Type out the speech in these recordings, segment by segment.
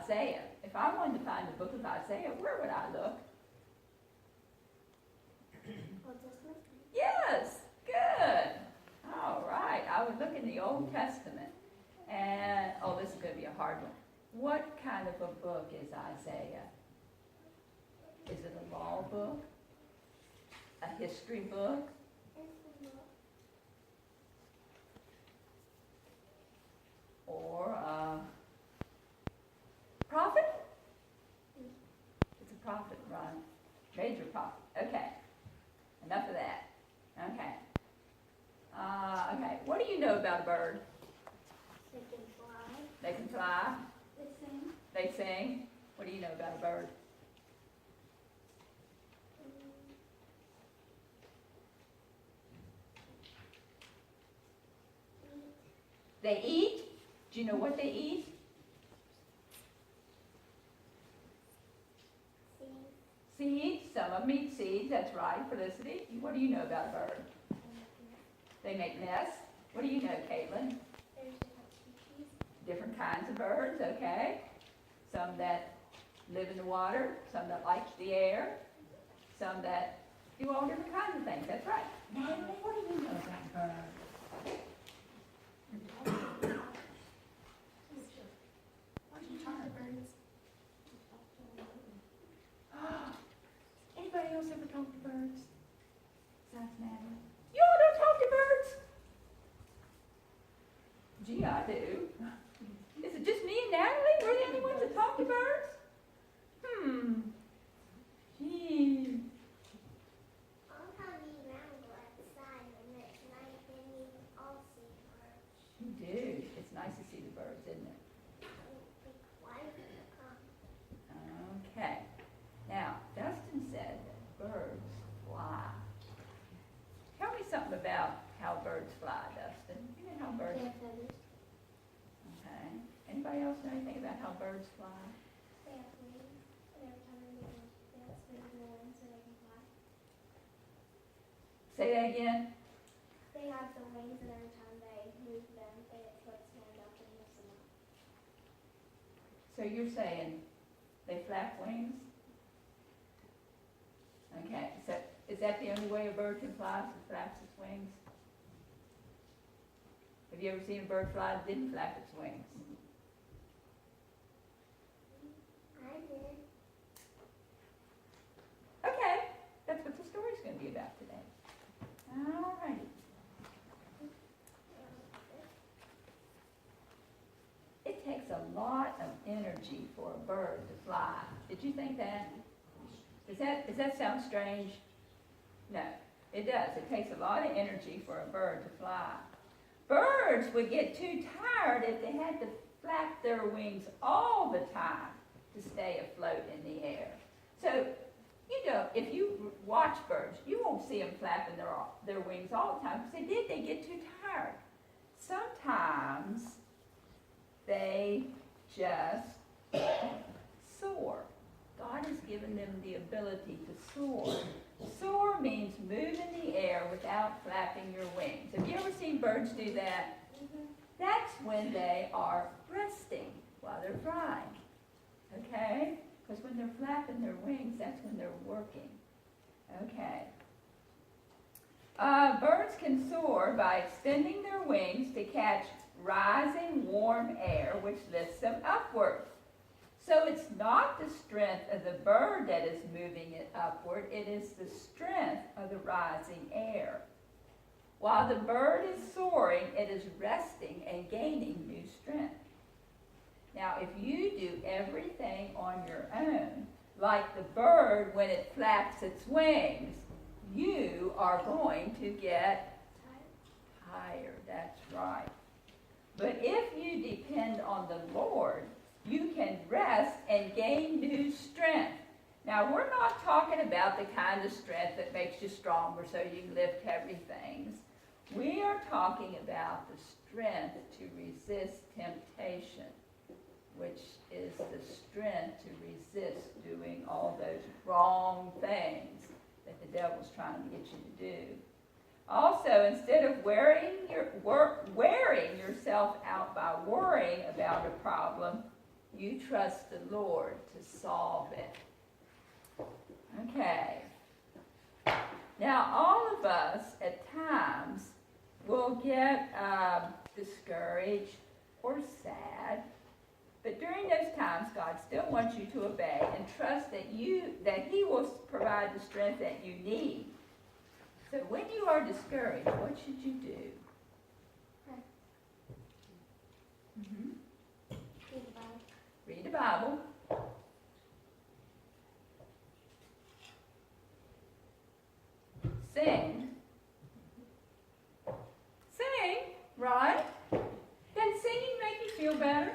Isaiah. If I wanted to find the book of Isaiah, where would I look? Old Testament? Yes, good. All right, I would look in the Old Testament. And, oh, this is going to be a hard one. What kind of a book is Isaiah? Is it a law book? A history book? Or a prophet? It's a prophet, right? Major prophet. Okay. Enough of that. Okay. Okay. What do you know about a bird? They can fly. They can fly. They sing. They sing. What do you know about a bird? They eat. Do you know what they eat? Seeds. Some of them eat seeds. That's right, Felicity. What do you know about a bird? They make nests. What do you know, Caitlin? There's different species. Different kinds of birds, okay. Some that live in the water, some that like the air, some that do all different kinds of things. That's right. Now, what do you know about birds? What do you talk to birds? Anybody else ever talk to birds? Besides Natalie? You all don't talk to birds? Gee, I do. Is it just me and Natalie? We're the only ones that talk to birds? Gee. All time you ramble outside and at night then you all see birds. You do. It's nice to see the birds, isn't it? Be quiet when they come. Okay. Now, Dustin said that birds fly. Tell me something about how birds fly, Dustin. You know how birds... They have feathers. Okay. Anybody else know anything about how birds fly? They have wings. And every time they move, they have spins in their wings so they can fly. Say that again. They have the wings and every time they move them, they put stand up and lift them up. So you're saying they flap wings? Okay. So is that the only way a bird can fly, is it flaps its wings? Have you ever seen a bird fly that didn't flap its wings? I did. Okay. That's what the story's going to be about today. All righty. It takes a lot of energy for a bird to fly. Did you think that? Does that sound strange? No, it does. It takes a lot of energy for a bird to fly. Birds would get too tired if they had to flap their wings all the time to stay afloat in the air. So, you know, if you watch birds, you won't see them flapping their wings all the time. Because they did, they get too tired. Sometimes they just soar. God has given them the ability to soar. Soar means move in the air without flapping your wings. Have you ever seen birds do that? That's when they are resting while they're flying. Okay? Because when they're flapping their wings, that's when they're working. Okay. Birds can soar by extending their wings to catch rising warm air, which lifts them upward. So it's not the strength of the bird that is moving it upward, it is the strength of the rising air. While the bird is soaring, it is resting and gaining new strength. Now, if you do everything on your own, like the bird when it flaps its wings, you are going to get tired. That's right. But if you depend on the Lord, you can rest and gain new strength. Now, we're not talking about the kind of strength that makes you stronger so you can lift heavy things. We are talking about the strength to resist temptation, which is the strength to resist doing all those wrong things that the devil's trying to get you to do. Also, instead of wearing yourself out by worrying about a problem, You trust the Lord to solve it. Okay. Now, all of us at times will get discouraged or sad, but during those times, God still wants you to obey and trust that He will provide the strength that you need. So when you are discouraged, what should you do? Read the Bible. Sing. Sing, right? Doesn't singing make you feel better?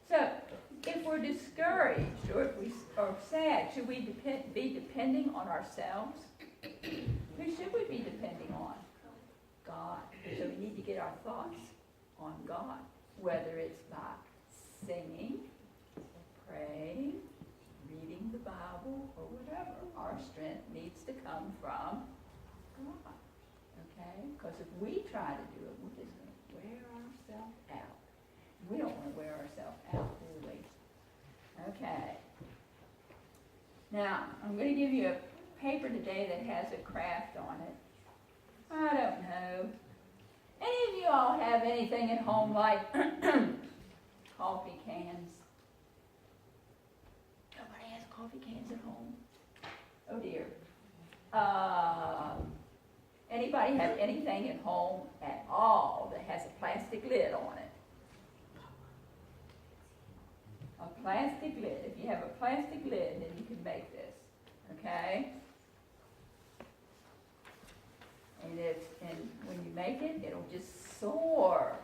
So, if we're discouraged or if we are sad, should we be depending on ourselves? Who should we be depending on? God. So we need to get our thoughts on God, whether it's by singing, praying, reading the Bible, or whatever. Our strength needs to come from God. Okay? Because if we try to do it, we're just going to wear ourselves out. We don't want to wear ourselves out, do we? Okay. Now, I'm going to give you a paper today that has a craft on it. I don't know. Any of you all have anything at home like coffee cans? Nobody has coffee cans at home? Oh dear. Anybody have anything at home at all that has a plastic lid on it? A plastic lid. If you have a plastic lid, then you can make this. Okay? And when you make it, it'll just soar.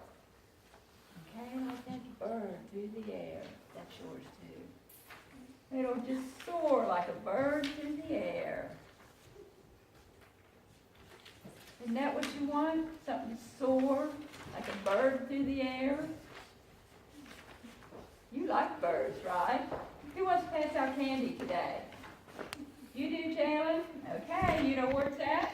Okay, like that bird through the air. That's yours too. It'll just soar like a bird through the air. Isn't that what you want? Something to soar like a bird through the air? You like birds, right? Who wants to pass out candy today? You do, Jalen? Okay, you know where it's at?